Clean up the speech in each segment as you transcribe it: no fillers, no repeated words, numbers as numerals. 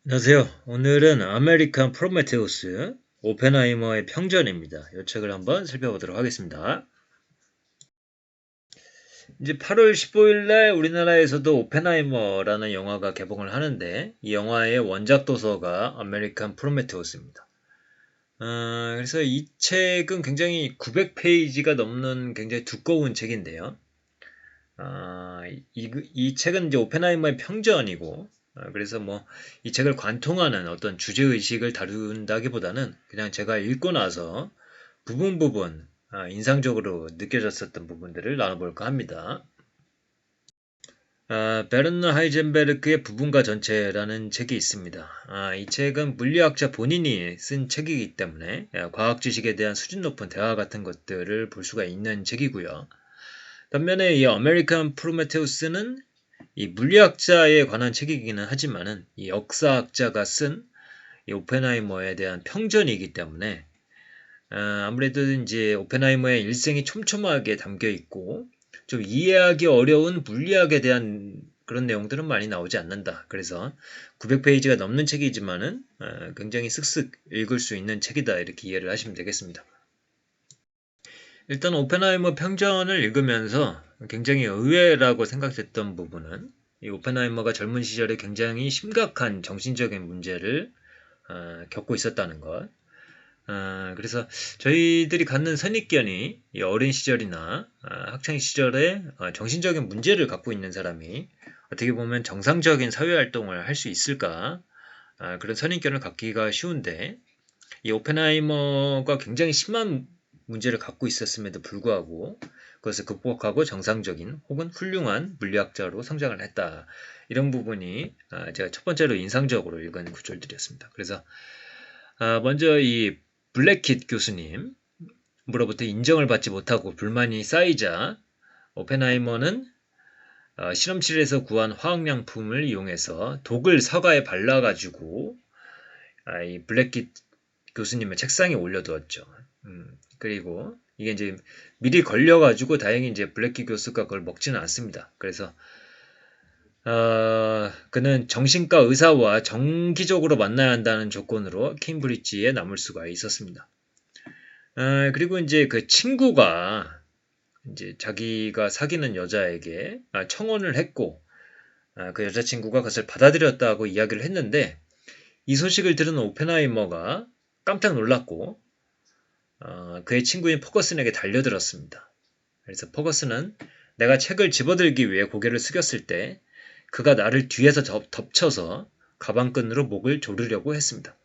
안녕하세요. 오늘은 아메리칸 프로메테우스 오펜하이머의 평전입니다. 이 책을 한번 살펴보도록 하겠습니다. 이제 8월 15일 날 우리나라에서도 오펜하이머라는 영화가 개봉을 하는데 이 영화의 원작 도서가 아메리칸 프로메테우스입니다. 그래서 이 책은 굉장히 900페이지가 넘는 굉장히 두꺼운 책인데요. 이 책은 이제 오펜하이머의 평전이고, 그래서 뭐, 이 책을 관통하는 어떤 주제의식을 다룬다기보다는 그냥 제가 읽고 나서 부분 부분, 인상적으로 느껴졌었던 부분들을 나눠볼까 합니다. 베르너 하이젠베르크의 부분과 전체라는 책이 있습니다. 이 책은 물리학자 본인이 쓴 책이기 때문에 과학 지식에 대한 수준 높은 대화 같은 것들을 볼 수가 있는 책이고요. 반면에 이 아메리칸 프로메테우스는 이 물리학자에 관한 책이기는 하지만은 이 역사학자가 쓴 이 오펜하이머에 대한 평전이기 때문에 아무래도 이제 오펜하이머의 일생이 촘촘하게 담겨 있고 좀 이해하기 어려운 물리학에 대한 그런 내용들은 많이 나오지 않는다. 그래서 900페이지가 넘는 책이지만은 굉장히 쓱쓱 읽을 수 있는 책이다. 이렇게 이해를 하시면 되겠습니다. 일단 오펜하이머 평전을 읽으면서 굉장히 의외라고 생각됐던 부분은 이 오펜하이머가 젊은 시절에 굉장히 심각한 정신적인 문제를 겪고 있었다는 것. 그래서 저희들이 갖는 선입견이 이 어린 시절이나 학창 시절에 정신적인 문제를 갖고 있는 사람이 어떻게 보면 정상적인 사회활동을 할 수 있을까? 그런 선입견을 갖기가 쉬운데 이 오펜하이머가 굉장히 심한 문제를 갖고 있었음에도 불구하고 그것을 극복하고 정상적인 혹은 훌륭한 물리학자로 성장을 했다. 이런 부분이 제가 첫 번째로 인상적으로 읽은 구절들이었습니다. 그래서 먼저 이 블랙킷 교수님으로부터 인정을 받지 못하고 불만이 쌓이자 오펜하이머는 실험실에서 구한 화학약품을 이용해서 독을 서가에 발라가지고 이 블랙킷 교수님의 책상에 올려두었죠. 그리고 이게 이제 미리 걸려가지고 다행히 이제 블랙키 교수가 그걸 먹지는 않습니다. 그래서 그는 정신과 의사와 정기적으로 만나야 한다는 조건으로 케임브리지에 남을 수가 있었습니다. 그리고 이제 그 친구가 이제 자기가 사귀는 여자에게 청혼을 했고 그 여자친구가 그것을 받아들였다고 이야기를 했는데 이 소식을 들은 오펜하이머가 깜짝 놀랐고 그의 친구인 퍼거슨에게 달려들었습니다. 그래서 퍼거슨은 내가 책을 집어들기 위해 고개를 숙였을 때 그가 나를 뒤에서 덮쳐서 가방끈으로 목을 조르려고 했습니다.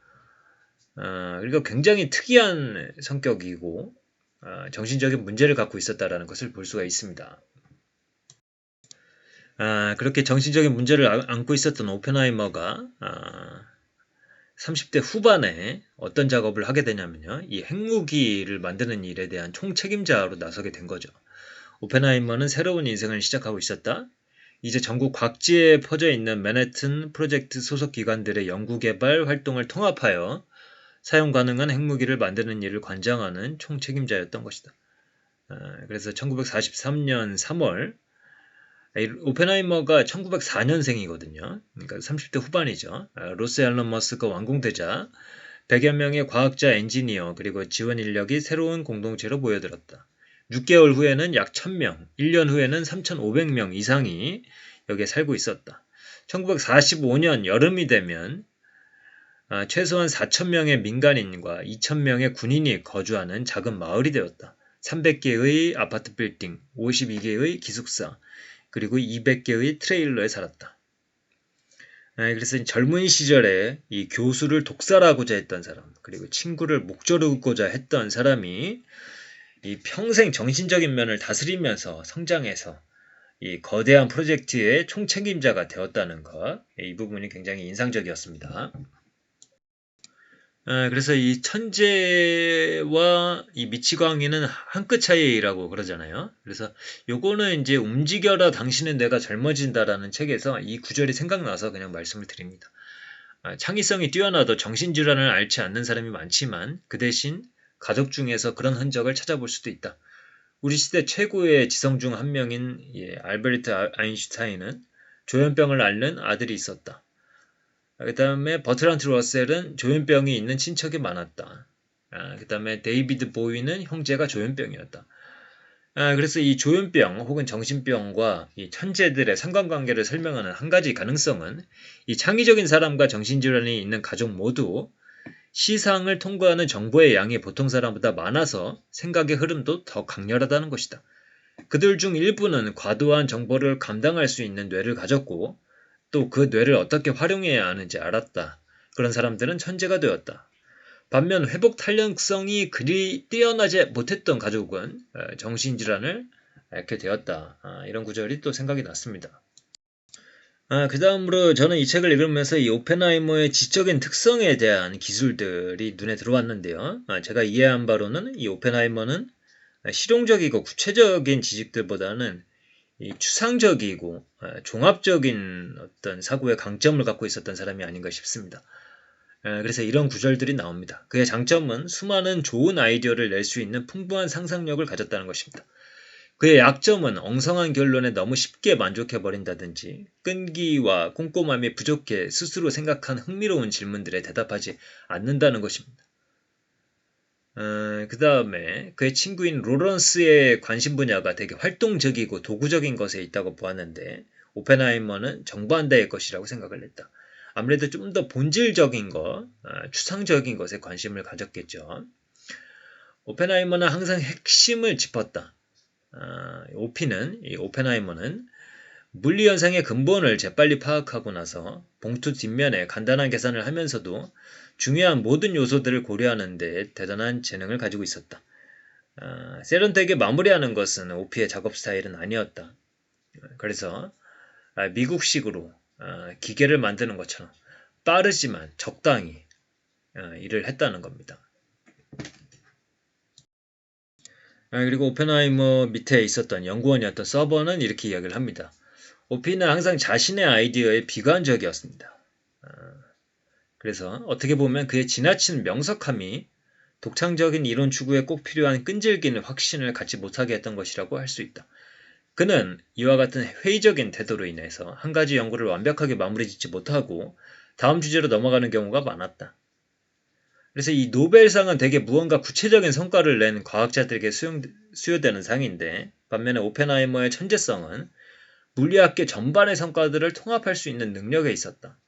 그리고 굉장히 특이한 성격이고 정신적인 문제를 갖고 있었다는 것을 볼 수가 있습니다. 그렇게 정신적인 문제를 안고 있었던 오펜하이머가 30대 후반에 어떤 작업을 하게 되냐면요. 이 핵무기를 만드는 일에 대한 총책임자로 나서게 된 거죠. 오펜하이머는 새로운 인생을 시작하고 있었다. 이제 전국 각지에 퍼져 있는 맨해튼 프로젝트 소속 기관들의 연구개발 활동을 통합하여 사용 가능한 핵무기를 만드는 일을 관장하는 총책임자였던 것이다. 그래서 1943년 3월 오펜하이머가 1904년생이거든요. 그러니까 30대 후반이죠. 로스 앨런 머스크가 완공되자 100여 명의 과학자, 엔지니어, 그리고 지원 인력이 새로운 공동체로 모여들었다. 6개월 후에는 약 1000명, 1년 후에는 3500명 이상이 여기에 살고 있었다. 1945년 여름이 되면 최소한 4000명의 민간인과 2000명의 군인이 거주하는 작은 마을이 되었다. 300개의 아파트 빌딩, 52개의 기숙사, 그리고 200개의 트레일러에 살았다. 그래서 젊은 시절에 이 교수를 독살하고자 했던 사람, 그리고 친구를 목조르고자 했던 사람이 이 평생 정신적인 면을 다스리면서 성장해서 이 거대한 프로젝트의 총책임자가 되었다는 것, 이 부분이 굉장히 인상적이었습니다. 그래서 이 천재와 이 미치광이는 한 끗 차이라고 그러잖아요. 그래서 요거는 이제 움직여라 당신은 내가 젊어진다라는 책에서 이 구절이 생각나서 그냥 말씀을 드립니다. 창의성이 뛰어나도 정신질환을 앓지 않는 사람이 많지만 그 대신 가족 중에서 그런 흔적을 찾아볼 수도 있다. 우리 시대 최고의 지성 중 한 명인 알베르트 아인슈타인은 조현병을 앓는 아들이 있었다. 그 다음에 버트란트 러셀은 조현병이 있는 친척이 많았다. 그 다음에 데이비드 보위는 형제가 조현병이었다. 그래서 이 조현병 혹은 정신병과 이 천재들의 상관관계를 설명하는 한 가지 가능성은 이 창의적인 사람과 정신질환이 있는 가족 모두 시상을 통과하는 정보의 양이 보통 사람보다 많아서 생각의 흐름도 더 강렬하다는 것이다. 그들 중 일부는 과도한 정보를 감당할 수 있는 뇌를 가졌고 또 그 뇌를 어떻게 활용해야 하는지 알았다. 그런 사람들은 천재가 되었다. 반면 회복 탄력성이 그리 뛰어나지 못했던 가족은 정신질환을 앓게 되었다. 이런 구절이 또 생각이 났습니다. 그 다음으로 저는 이 책을 읽으면서 이 오펜하이머의 지적인 특성에 대한 기술들이 눈에 들어왔는데요. 제가 이해한 바로는 이 오펜하이머는 실용적이고 구체적인 지식들보다는 이 추상적이고 종합적인 어떤 사고의 강점을 갖고 있었던 사람이 아닌가 싶습니다. 그래서 이런 구절들이 나옵니다. 그의 장점은 수많은 좋은 아이디어를 낼 수 있는 풍부한 상상력을 가졌다는 것입니다. 그의 약점은 엉성한 결론에 너무 쉽게 만족해버린다든지 끈기와 꼼꼼함이 부족해 스스로 생각한 흥미로운 질문들에 대답하지 않는다는 것입니다. 그 다음에 그의 친구인 로런스의 관심 분야가 되게 활동적이고 도구적인 것에 있다고 보았는데 오펜하이머는 정반대의 것이라고 생각을 했다. 아무래도 좀 더 본질적인 것, 추상적인 것에 관심을 가졌겠죠. 오펜하이머는 항상 핵심을 짚었다. 오펜하이머는 물리 현상의 근본을 재빨리 파악하고 나서 봉투 뒷면에 간단한 계산을 하면서도 중요한 모든 요소들을 고려하는 데 대단한 재능을 가지고 있었다. 세련되게 마무리하는 것은 오피의 작업 스타일은 아니었다. 그래서 미국식으로 기계를 만드는 것처럼 빠르지만 적당히 일을 했다는 겁니다. 그리고 오펜하이머 밑에 있었던 연구원이었던 서버는 이렇게 이야기를 합니다. 오피는 항상 자신의 아이디어에 비관적이었습니다. 그래서 어떻게 보면 그의 지나친 명석함이 독창적인 이론 추구에 꼭 필요한 끈질긴 확신을 갖지 못하게 했던 것이라고 할 수 있다. 그는 이와 같은 회의적인 태도로 인해서 한 가지 연구를 완벽하게 마무리 짓지 못하고 다음 주제로 넘어가는 경우가 많았다. 그래서 이 노벨상은 되게 무언가 구체적인 성과를 낸 과학자들에게 수여되는 상인데 반면에 오펜하이머의 천재성은 물리학계 전반의 성과들을 통합할 수 있는 능력에 있었다.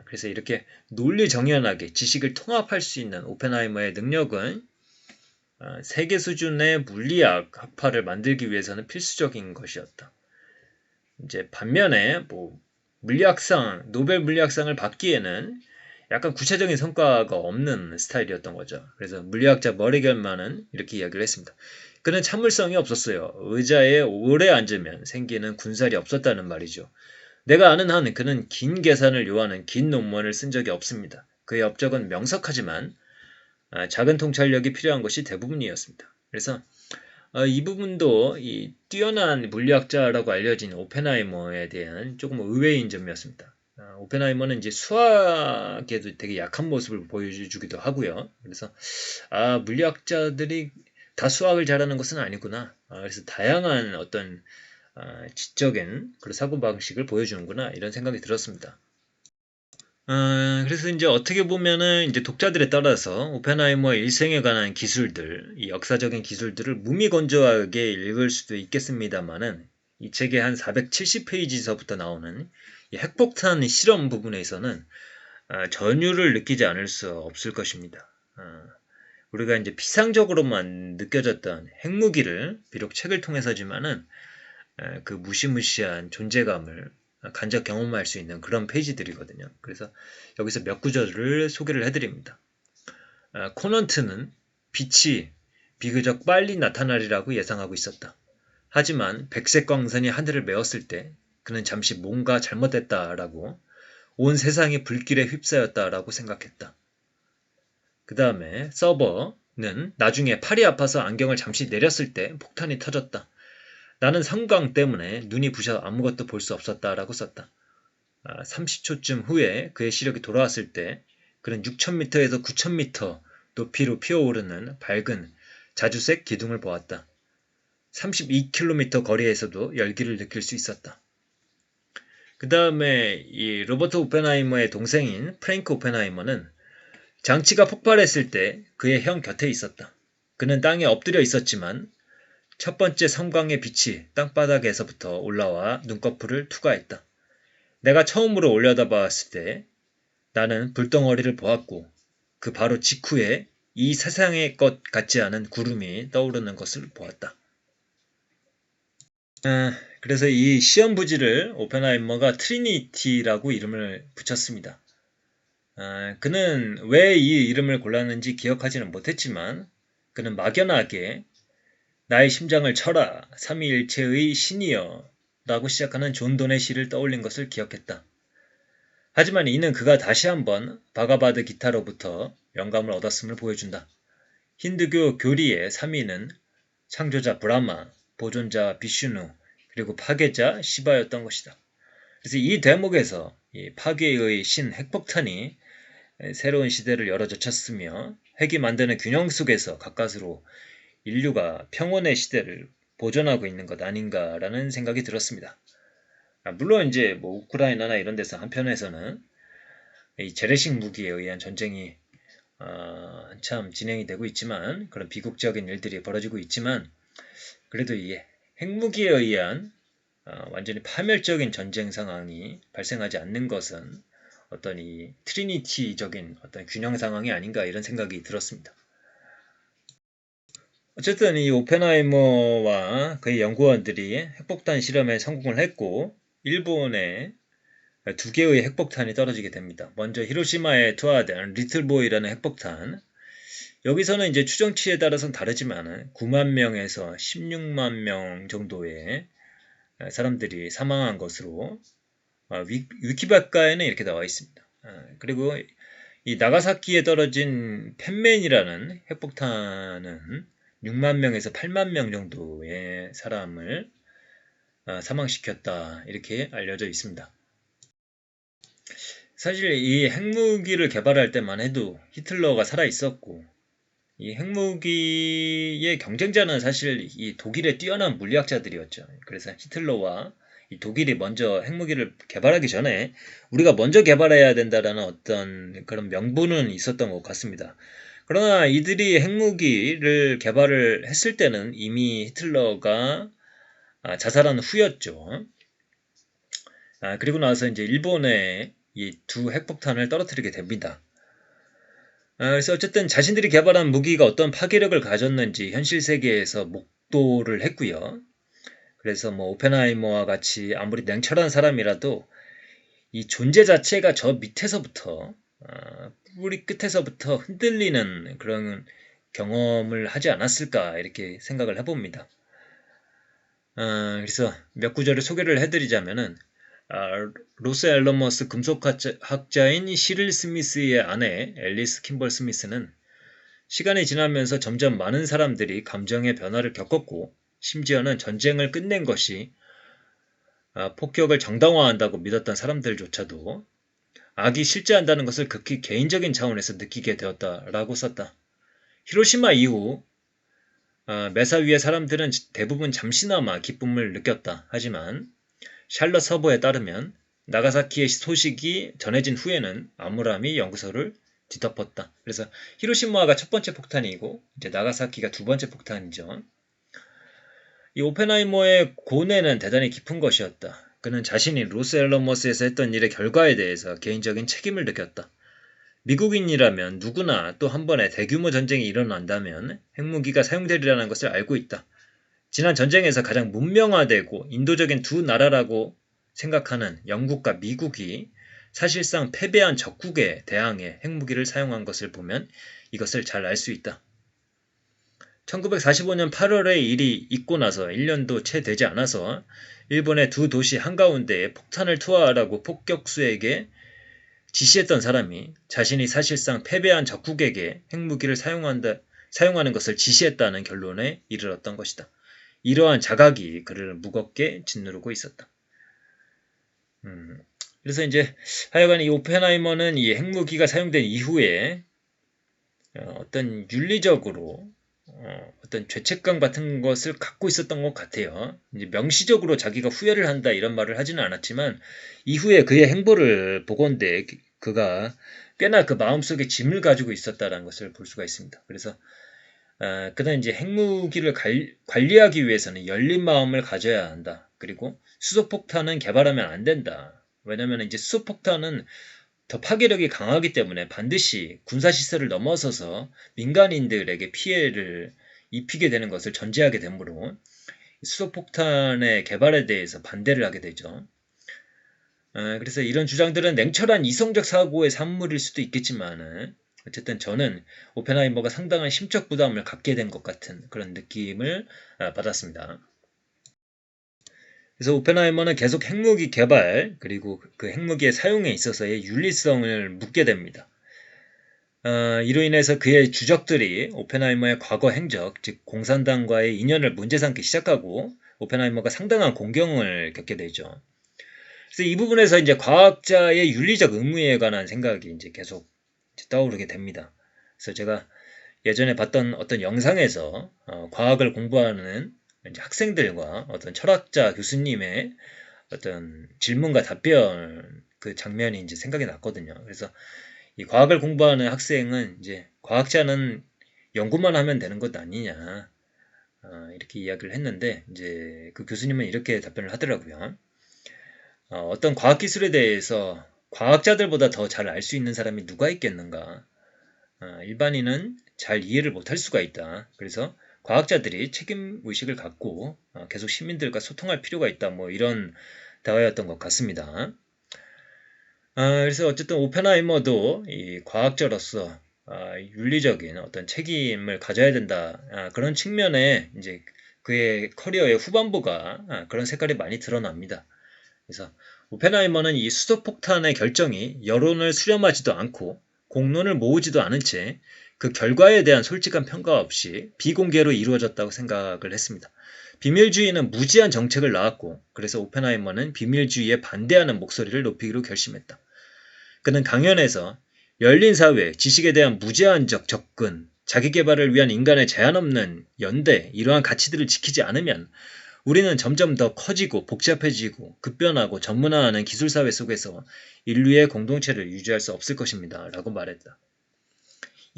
그래서 이렇게 논리정연하게 지식을 통합할 수 있는 오펜하이머의 능력은 세계 수준의 물리학 학파를 만들기 위해서는 필수적인 것이었다. 이제 반면에 노벨 물리학상을 받기에는 약간 구체적인 성과가 없는 스타일이었던 거죠. 그래서 물리학자 머리겔만은 이렇게 이야기를 했습니다. 그는 참을성이 없었어요. 의자에 오래 앉으면 생기는 군살이 없었다는 말이죠. 내가 아는 한 그는 긴 계산을 요하는 긴 논문을 쓴 적이 없습니다. 그의 업적은 명석하지만 작은 통찰력이 필요한 것이 대부분이었습니다. 그래서 이 부분도 이 뛰어난 물리학자라고 알려진 오펜하이머에 대한 조금 의외인 점이었습니다. 오펜하이머는 이제 수학에도 되게 약한 모습을 보여주기도 하고요. 그래서 물리학자들이 다 수학을 잘하는 것은 아니구나. 그래서 다양한 어떤 지적인 그런 사고방식을 보여주는구나 이런 생각이 들었습니다. 그래서 이제 어떻게 보면은 이제 독자들에 따라서 오펜하이머의 일생에 관한 기술들, 이 역사적인 기술들을 무미건조하게 읽을 수도 있겠습니다만은 이 책의 한 470페이지서부터 나오는 이 핵폭탄 실험 부분에 있어서는 전율을 느끼지 않을 수 없을 것입니다. 우리가 이제 피상적으로만 느껴졌던 핵무기를 비록 책을 통해서지만은 그 무시무시한 존재감을 간접 경험할 수 있는 그런 페이지들이거든요. 그래서 여기서 몇 구절을 소개를 해드립니다. 코넌트는 빛이 비교적 빨리 나타나리라고 예상하고 있었다. 하지만 백색 광선이 하늘을 메웠을 때 그는 잠시 뭔가 잘못됐다라고 온 세상이 불길에 휩싸였다라고 생각했다. 그 다음에 서버는 나중에 팔이 아파서 안경을 잠시 내렸을 때 폭탄이 터졌다. 나는 성광 때문에 눈이 부셔 아무것도 볼 수 없었다라고 썼다. 30초쯤 후에 그의 시력이 돌아왔을 때 그는 6,000m에서 9,000m 높이로 피어오르는 밝은 자주색 기둥을 보았다. 32km 거리에서도 열기를 느낄 수 있었다. 그 다음에 이 로버트 오펜하이머의 동생인 프랭크 오펜하이머는 장치가 폭발했을 때 그의 형 곁에 있었다. 그는 땅에 엎드려 있었지만 첫 번째 섬광의 빛이 땅바닥에서부터 올라와 눈꺼풀을 투과했다. 내가 처음으로 올려다봤을 때 나는 불덩어리를 보았고 그 바로 직후에 이 세상의 것 같지 않은 구름이 떠오르는 것을 보았다. 그래서 이 시험 부지를 오펜하이머가 트리니티라고 이름을 붙였습니다. 그는 왜 이 이름을 골랐는지 기억하지는 못했지만 그는 막연하게 나의 심장을 쳐라 삼위일체의 신이여 라고 시작하는 존 돈의 시를 떠올린 것을 기억했다. 하지만 이는 그가 다시 한번 바가바드 기타로부터 영감을 얻었음을 보여준다. 힌두교 교리의 3위는 창조자 브라마, 보존자 비슈누, 그리고 파괴자 시바였던 것이다. 그래서 이 대목에서 이 파괴의 신 핵폭탄이 새로운 시대를 열어젖혔으며 핵이 만드는 균형 속에서 가까스로 인류가 평온의 시대를 보존하고 있는 것 아닌가라는 생각이 들었습니다. 물론 이제 뭐 우크라이나나 이런 데서 한편에서는 이 재래식 무기에 의한 전쟁이 한참 진행이 되고 있지만 그런 비극적인 일들이 벌어지고 있지만 그래도 이 핵무기에 의한 완전히 파멸적인 전쟁 상황이 발생하지 않는 것은 어떤 이 트리니티적인 어떤 균형 상황이 아닌가 이런 생각이 들었습니다. 어쨌든 이 오펜하이머와 그의 연구원들이 핵폭탄 실험에 성공을 했고 일본에 두 개의 핵폭탄이 떨어지게 됩니다. 먼저 히로시마에 투하된 리틀보이라는 핵폭탄. 여기서는 이제 추정치에 따라서는 다르지만 9만 명에서 16만 명 정도의 사람들이 사망한 것으로 위키백과에는 이렇게 나와 있습니다. 그리고 이 나가사키에 떨어진 펜맨이라는 핵폭탄은 6만 명에서 8만 명 정도의 사람을 사망시켰다 이렇게 알려져 있습니다. 사실 이 핵무기를 개발할 때만 해도 히틀러가 살아있었고 이 핵무기의 경쟁자는 사실 이 독일의 뛰어난 물리학자들이었죠. 그래서 히틀러와 이 독일이 먼저 핵무기를 개발하기 전에 우리가 먼저 개발해야 된다라는 어떤 그런 명분은 있었던 것 같습니다. 그러나 이들이 핵무기를 개발을 했을 때는 이미 히틀러가 자살한 후였죠. 그리고 나서 이제 일본에 이 두 핵폭탄을 떨어뜨리게 됩니다. 그래서 어쨌든 자신들이 개발한 무기가 어떤 파괴력을 가졌는지 현실 세계에서 목도를 했고요. 그래서 뭐 오펜하이머와 같이 아무리 냉철한 사람이라도 이 존재 자체가 저 밑에서부터 뿌리 끝에서부터 흔들리는 그런 경험을 하지 않았을까 이렇게 생각을 해봅니다. 그래서 몇 구절을 소개를 해드리자면은 로스 앨러머스 금속학자인 시릴 스미스의 아내 앨리스 킴벌 스미스는 시간이 지나면서 점점 많은 사람들이 감정의 변화를 겪었고 심지어는 전쟁을 끝낸 것이 폭격을 정당화한다고 믿었던 사람들조차도 악이 실제한다는 것을 극히 개인적인 차원에서 느끼게 되었다라고 썼다. 히로시마 이후 메사 위의 사람들은 대부분 잠시나마 기쁨을 느꼈다. 하지만 샬럿 서버에 따르면 나가사키의 소식이 전해진 후에는 암울함이 연구소를 뒤덮었다. 그래서 히로시마가 첫 번째 폭탄이고 이제 나가사키가 두 번째 폭탄이죠. 이 오펜하이머의 고뇌는 대단히 깊은 것이었다. 그는 자신이 로스 앨러머스에서 했던 일의 결과에 대해서 개인적인 책임을 느꼈다. 미국인이라면 누구나 또 한 번에 대규모 전쟁이 일어난다면 핵무기가 사용되리라는 것을 알고 있다. 지난 전쟁에서 가장 문명화되고 인도적인 두 나라라고 생각하는 영국과 미국이 사실상 패배한 적국에 대항해 핵무기를 사용한 것을 보면 이것을 잘 알 수 있다. 1945년 8월에 일이 있고 나서 1년도 채 되지 않아서 일본의 두 도시 한가운데에 폭탄을 투하하라고 폭격수에게 지시했던 사람이 자신이 사실상 패배한 적국에게 핵무기를 사용하는 것을 지시했다는 결론에 이르렀던 것이다. 이러한 자각이 그를 무겁게 짓누르고 있었다. 그래서 이제 하여간 이 오펜하이머는 이 핵무기가 사용된 이후에 어떤 윤리적으로 어떤 죄책감 같은 것을 갖고 있었던 것 같아요. 이제 명시적으로 자기가 후회를 한다 이런 말을 하지는 않았지만 이후에 그의 행보를 보건대 그가 꽤나 그 마음속에 짐을 가지고 있었다는 것을 볼 수가 있습니다. 그래서 그는 이제 핵무기를 관리하기 위해서는 열린 마음을 가져야 한다. 그리고 수소폭탄은 개발하면 안 된다. 왜냐하면 이제 수소폭탄은 더 파괴력이 강하기 때문에 반드시 군사시설을 넘어서서 민간인들에게 피해를 입히게 되는 것을 전제하게 되므로 수소폭탄의 개발에 대해서 반대를 하게 되죠. 그래서 이런 주장들은 냉철한 이성적 사고의 산물일 수도 있겠지만 어쨌든 저는 오펜하이머가 상당한 심적 부담을 갖게 된 것 같은 그런 느낌을 받았습니다. 그래서 오펜하이머는 계속 핵무기 개발 그리고 그 핵무기의 사용에 있어서의 윤리성을 묻게 됩니다. 이로 인해서 그의 주적들이 오펜하이머의 과거 행적, 즉 공산당과의 인연을 문제 삼기 시작하고 오펜하이머가 상당한 공경을 겪게 되죠. 그래서 이 부분에서 이제 과학자의 윤리적 의무에 관한 생각이 이제 계속 떠오르게 됩니다. 그래서 제가 예전에 봤던 어떤 영상에서 과학을 공부하는 이제 학생들과 어떤 철학자 교수님의 어떤 질문과 답변 그 장면이 이제 생각이 났거든요. 그래서 이 과학을 공부하는 학생은 이제 과학자는 연구만 하면 되는 것 아니냐 이렇게 이야기를 했는데 이제 그 교수님은 이렇게 답변을 하더라고요. 어떤 과학기술에 대해서 과학자들보다 더 잘 알 수 있는 사람이 누가 있겠는가? 일반인은 잘 이해를 못할 수가 있다. 그래서 과학자들이 책임의식을 갖고 계속 시민들과 소통할 필요가 있다. 뭐 이런 대화였던 것 같습니다. 그래서 어쨌든 오펜하이머도 이 과학자로서 윤리적인 어떤 책임을 가져야 된다. 그런 측면에 이제 그의 커리어의 후반부가 그런 색깔이 많이 드러납니다. 그래서 오펜하이머는 이 수소폭탄의 결정이 여론을 수렴하지도 않고 공론을 모으지도 않은 채 그 결과에 대한 솔직한 평가 없이 비공개로 이루어졌다고 생각을 했습니다. 비밀주의는 무지한 정책을 낳았고 그래서 오펜하이머는 비밀주의에 반대하는 목소리를 높이기로 결심했다. 그는 강연에서 열린 사회, 지식에 대한 무제한적 접근, 자기 개발을 위한 인간의 제한 없는 연대 이러한 가치들을 지키지 않으면 우리는 점점 더 커지고 복잡해지고 급변하고 전문화하는 기술사회 속에서 인류의 공동체를 유지할 수 없을 것입니다. 라고 말했다.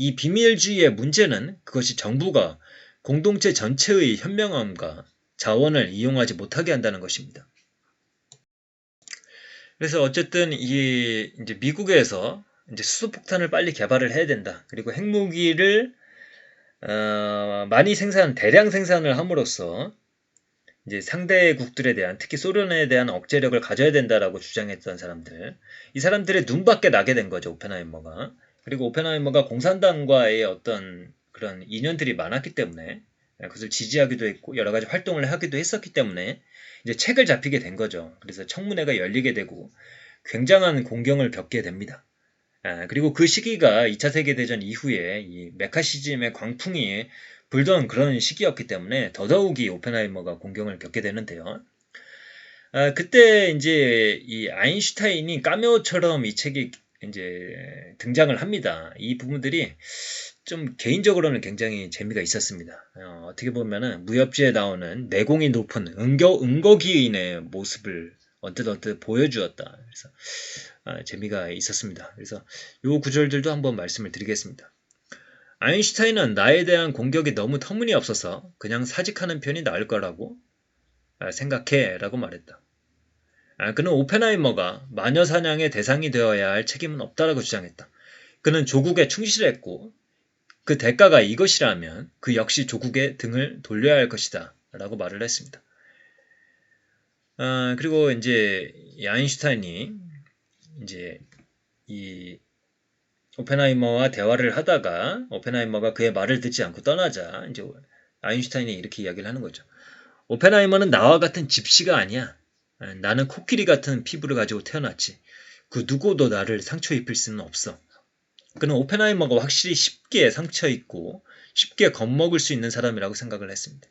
이 비밀주의의 문제는 그것이 정부가 공동체 전체의 현명함과 자원을 이용하지 못하게 한다는 것입니다. 그래서 어쨌든 이 이제 미국에서 이제 수소폭탄을 빨리 개발을 해야 된다. 그리고 핵무기를 많이 대량 생산을 함으로써 이제 상대국들에 대한 특히 소련에 대한 억제력을 가져야 된다라고 주장했던 사람들, 이 사람들의 눈밖에 나게 된 거죠 오펜하이머가. 그리고 오펜하이머가 공산당과의 어떤 그런 인연들이 많았기 때문에 그것을 지지하기도 했고 여러 가지 활동을 하기도 했었기 때문에 이제 책을 잡히게 된 거죠. 그래서 청문회가 열리게 되고 굉장한 공경을 겪게 됩니다. 그리고 그 시기가 2차 세계대전 이후에 이 메카시즘의 광풍이 불던 그런 시기였기 때문에 더더욱이 오펜하이머가 공경을 겪게 되는데요. 그때 이제 이 아인슈타인이 카메오처럼 이 책이 이제 등장을 합니다. 이 부분들이 좀 개인적으로는 굉장히 재미가 있었습니다. 어떻게 보면은 무협지에 나오는 내공이 높은 은거기인의 모습을 언뜻 보여주었다. 그래서 재미가 있었습니다. 그래서 요 구절들도 한번 말씀을 드리겠습니다. 아인슈타인은 나에 대한 공격이 너무 터무니없어서 그냥 사직하는 편이 나을 거라고 생각해 라고 말했다. 그는 오펜하이머가 마녀사냥의 대상이 되어야 할 책임은 없다라고 주장했다. 그는 조국에 충실했고 그 대가가 이것이라면 그 역시 조국의 등을 돌려야 할 것이다 라고 말을 했습니다. 그리고 이제 이 아인슈타인이 이제 이 오펜하이머와 대화를 하다가 오펜하이머가 그의 말을 듣지 않고 떠나자 이제 아인슈타인이 이렇게 이야기를 하는 거죠. 오펜하이머는 나와 같은 집시가 아니야. 나는 코끼리 같은 피부를 가지고 태어났지. 그 누구도 나를 상처 입힐 수는 없어. 그는 오펜하이머가 확실히 쉽게 상처 입고 쉽게 겁먹을 수 있는 사람이라고 생각을 했습니다.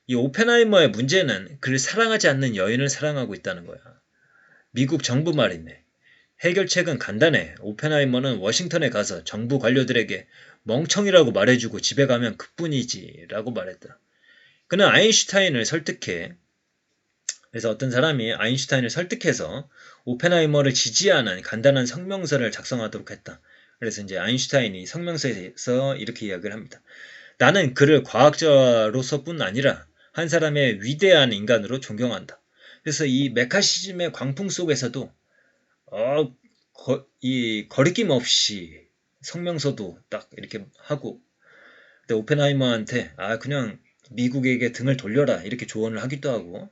이 오펜하이머의 문제는 그를 사랑하지 않는 여인을 사랑하고 있다는 거야. 미국 정부 말이네. 해결책은 간단해. 오펜하이머는 워싱턴에 가서 정부 관료들에게 멍청이라고 말해주고 집에 가면 그뿐이지 라고 말했다. 그는 아인슈타인을 설득해. 그래서 어떤 사람이 아인슈타인을 설득해서 오펜하이머를 지지하는 간단한 성명서를 작성하도록 했다. 그래서 이제 아인슈타인이 성명서에서 이렇게 이야기를 합니다. 나는 그를 과학자로서뿐 아니라 한 사람의 위대한 인간으로 존경한다. 그래서 이 메카시즘의 광풍 속에서도 이 거리낌 없이 성명서도 딱 이렇게 하고, 근데 오펜하이머한테 그냥 미국에게 등을 돌려라 이렇게 조언을 하기도 하고,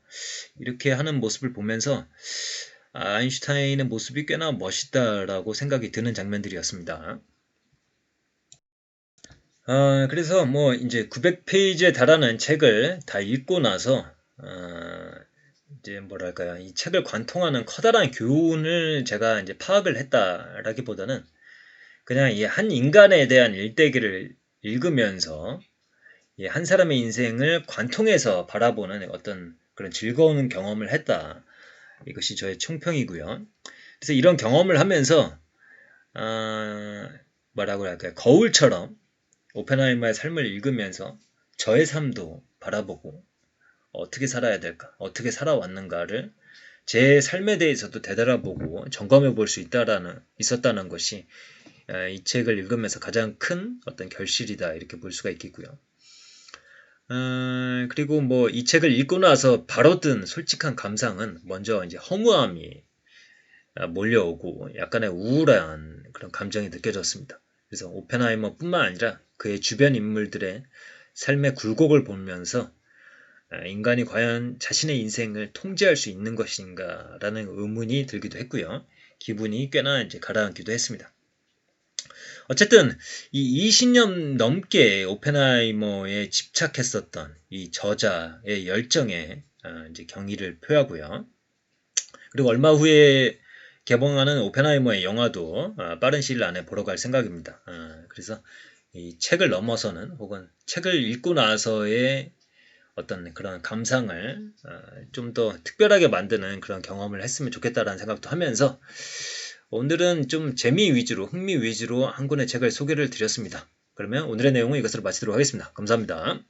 이렇게 하는 모습을 보면서 아인슈타인의 모습이 꽤나 멋있다라고 생각이 드는 장면들이었습니다. 그래서 뭐 이제 900페이지에 달하는 책을 다 읽고 나서 이제 뭐랄까요, 이 책을 관통하는 커다란 교훈을 제가 이제 파악을 했다라기보다는 그냥 이 한 인간에 대한 일대기를 읽으면서 이 한 사람의 인생을 관통해서 바라보는 어떤 그런 즐거운 경험을 했다. 이것이 저의 총평이고요. 그래서 이런 경험을 하면서 뭐라고 할까요? 거울처럼 오펜하이머의 삶을 읽으면서 저의 삶도 바라보고 어떻게 살아야 될까? 어떻게 살아왔는가를 제 삶에 대해서도 되돌아보고 점검해 볼 수 있었다는 것이 이 책을 읽으면서 가장 큰 어떤 결실이다 이렇게 볼 수가 있겠고요. 그리고 뭐 이 책을 읽고 나서 바로 든 솔직한 감상은 먼저 이제 허무함이 몰려오고 약간의 우울한 그런 감정이 느껴졌습니다. 그래서 오펜하이머뿐만 아니라 그의 주변 인물들의 삶의 굴곡을 보면서 인간이 과연 자신의 인생을 통제할 수 있는 것인가라는 의문이 들기도 했고요. 기분이 꽤나 이제 가라앉기도 했습니다. 어쨌든 이 20년 넘게 오펜하이머에 집착했었던 이 저자의 열정에 이제 경의를 표하고요. 그리고 얼마 후에 개봉하는 오펜하이머의 영화도 빠른 시일 안에 보러 갈 생각입니다. 그래서 이 책을 넘어서는 혹은 책을 읽고 나서의 어떤 그런 감상을 좀 더 특별하게 만드는 그런 경험을 했으면 좋겠다라는 생각도 하면서 오늘은 좀 재미 위주로, 흥미 위주로 한 권의 책을 소개를 드렸습니다. 그러면 오늘의 내용은 이것으로 마치도록 하겠습니다. 감사합니다.